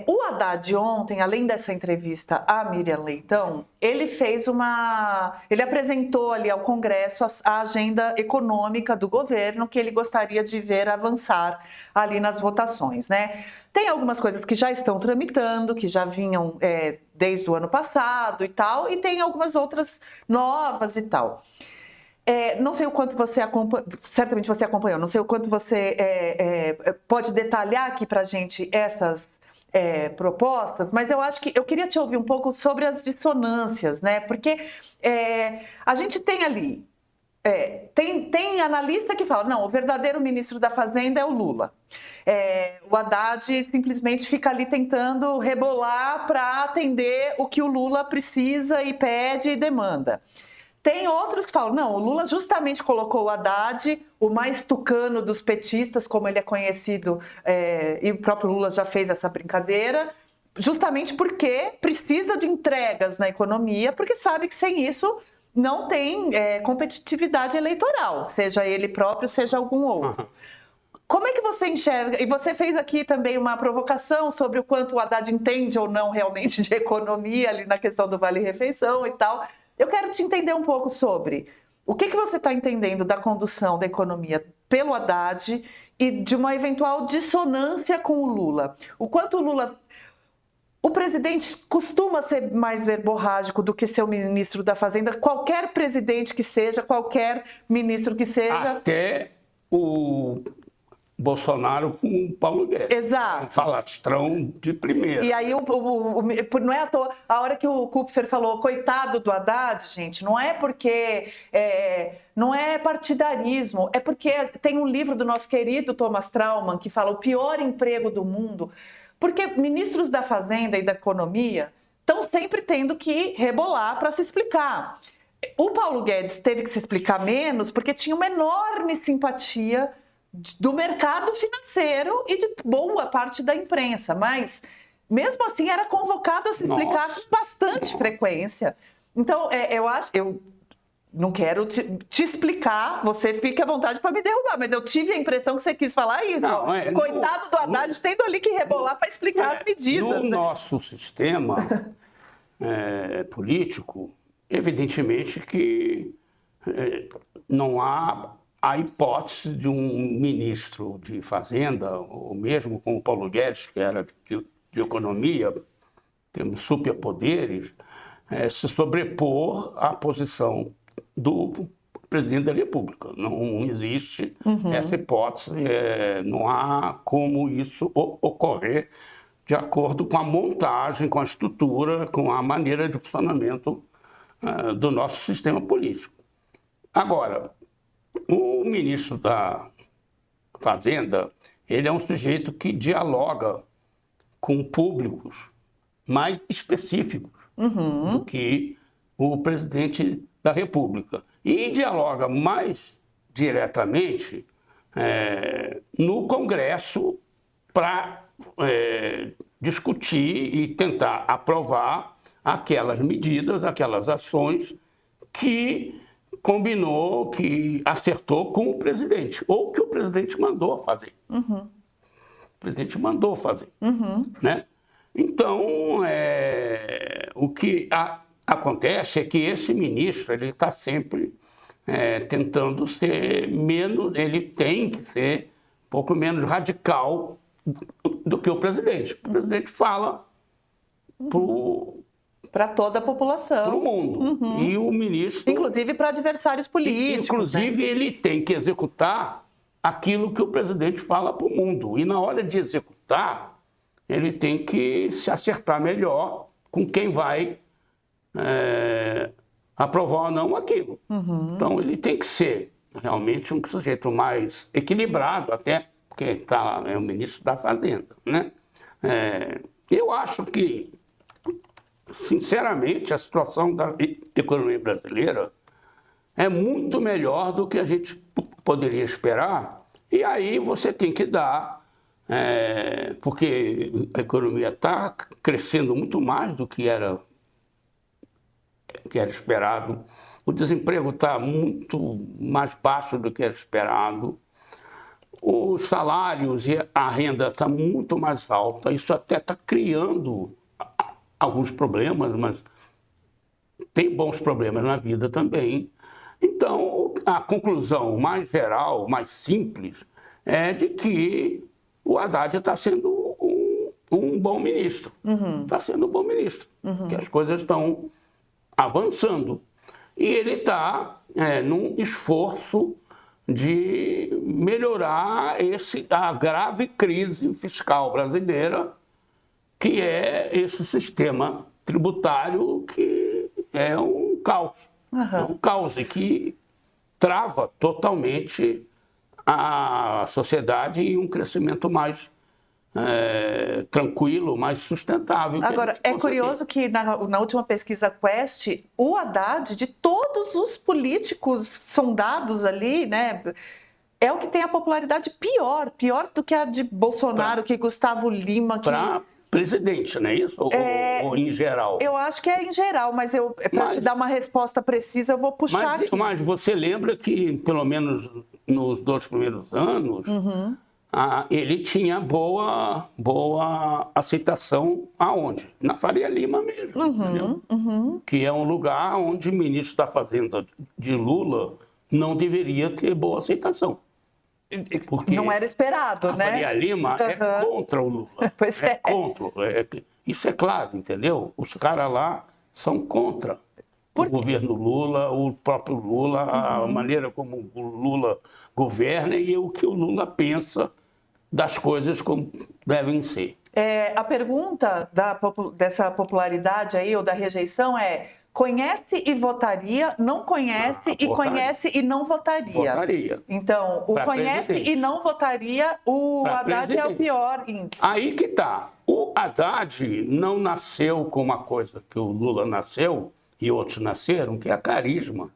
O Haddad ontem, além dessa entrevista à Miriam Leitão, ele apresentou ali ao Congresso a agenda econômica do governo que ele gostaria de ver avançar ali nas votações, né? Tem algumas coisas que já estão tramitando, que já vinham desde o ano passado e tal, e tem algumas outras novas e tal. Não sei o quanto você acompanhou, certamente você acompanhou, não sei o quanto você pode detalhar aqui para a gente essas propostas, mas eu acho que eu queria te ouvir um pouco sobre as dissonâncias, né? Porque a gente tem ali, tem analista que fala, não, o verdadeiro ministro da Fazenda é o Lula. O Haddad simplesmente fica ali tentando rebolar para atender o que o Lula precisa e pede e demanda. Tem outros que falam, não, o Lula justamente colocou o Haddad, o mais tucano dos petistas, como ele é conhecido, e o próprio Lula já fez essa brincadeira, justamente porque precisa de entregas na economia, porque sabe que sem isso não tem competitividade eleitoral, seja ele próprio, seja algum outro. Como é que você enxerga? E você fez aqui também uma provocação sobre o quanto o Haddad entende ou não realmente de economia, ali na questão do Vale-Refeição e tal. Eu quero te entender um pouco sobre o que você está entendendo da condução da economia pelo Haddad e de uma eventual dissonância com o Lula. O quanto o Lula... O presidente costuma ser mais verborrágico do que seu ministro da Fazenda, qualquer presidente que seja, qualquer ministro que seja. Até o Bolsonaro com o Paulo Guedes. Exato. Um falastrão de primeira. E aí, não é à toa, a hora que o Kupfer falou, coitado do Haddad, gente, não é porque não é partidarismo, é porque tem um livro do nosso querido Thomas Traumann que fala o pior emprego do mundo, porque ministros da Fazenda e da Economia estão sempre tendo que rebolar para se explicar. O Paulo Guedes teve que se explicar menos porque tinha uma enorme simpatia do mercado financeiro e de boa parte da imprensa, mas mesmo assim era convocado a se explicar com bastante frequência. Então, eu não quero te explicar, você fica à vontade para me derrubar, mas eu tive a impressão que você quis falar isso. Não, coitado do Haddad tendo ali que rebolar para explicar as medidas. No nosso sistema político, evidentemente que não há a hipótese de um ministro de Fazenda, ou mesmo como o Paulo Guedes, que era de economia, temos superpoderes, se sobrepor à posição do presidente da República. Não existe essa hipótese, não há como isso ocorrer de acordo com a montagem, com a estrutura, com a maneira de funcionamento do nosso sistema político. Agora, o ministro da Fazenda, ele é um sujeito que dialoga com públicos mais específicos do que o presidente da República. E dialoga mais diretamente no Congresso para discutir e tentar aprovar aquelas medidas, aquelas ações que combinou, que acertou com o presidente, ou que o presidente mandou fazer. O presidente mandou fazer. Né? Então, o que acontece é que esse ministro ele está sempre tentando ser menos, ele tem que ser um pouco menos radical do que o presidente. O presidente fala para toda a população. Para o mundo. E o ministro... Inclusive para adversários políticos. Inclusive, né? Ele tem que executar aquilo que o presidente fala para o mundo. E na hora de executar, ele tem que se acertar melhor com quem vai aprovar ou não aquilo. Então, ele tem que ser realmente um sujeito mais equilibrado, até porque é o ministro da Fazenda. Né? Eu acho que, sinceramente, a situação da economia brasileira é muito melhor do que a gente poderia esperar. E aí você tem que dar, porque a economia está crescendo muito mais do que era esperado. O desemprego está muito mais baixo do que era esperado. os salários e a renda está muito mais alta, isso até está criando alguns problemas, mas tem bons problemas na vida também. Então, a conclusão mais geral, mais simples, é de que o Haddad está sendo um bom ministro. Está sendo um bom ministro, que as coisas estão avançando. E ele está num esforço de melhorar a grave crise fiscal brasileira, que é esse sistema tributário que é um caos. É um caos e que trava totalmente a sociedade em um crescimento mais tranquilo, mais sustentável. Agora, é curioso que na última pesquisa Quest, o Haddad, de todos os políticos sondados ali, né, é o que tem a popularidade pior do que a de Bolsonaro, que Gustavo Lima. Para presidente, não é isso? Ou em geral? Eu acho que é em geral, mas para te dar uma resposta precisa, eu vou puxar aqui. Mas você lembra que, pelo menos nos 2 primeiros anos, ele tinha boa aceitação aonde? Na Faria Lima mesmo, entendeu? Que é um lugar onde o ministro da Fazenda de Lula não deveria ter boa aceitação. Porque não era esperado, né? A Faria Lima é contra o Lula. Pois é. Contra. Isso é claro, entendeu? Os caras lá são contra o governo Lula, o próprio Lula, a maneira como o Lula governa e o que o Lula pensa das coisas como devem ser. A pergunta dessa popularidade aí, ou da rejeição, é: conhece e votaria, não conhece e conhece e não votaria. Votaria. Então, o conhece presidente. E não votaria, o Haddad presidente. é o pior índice. Aí que tá. O Haddad não nasceu com uma coisa que o Lula nasceu e outros nasceram, que é a carisma.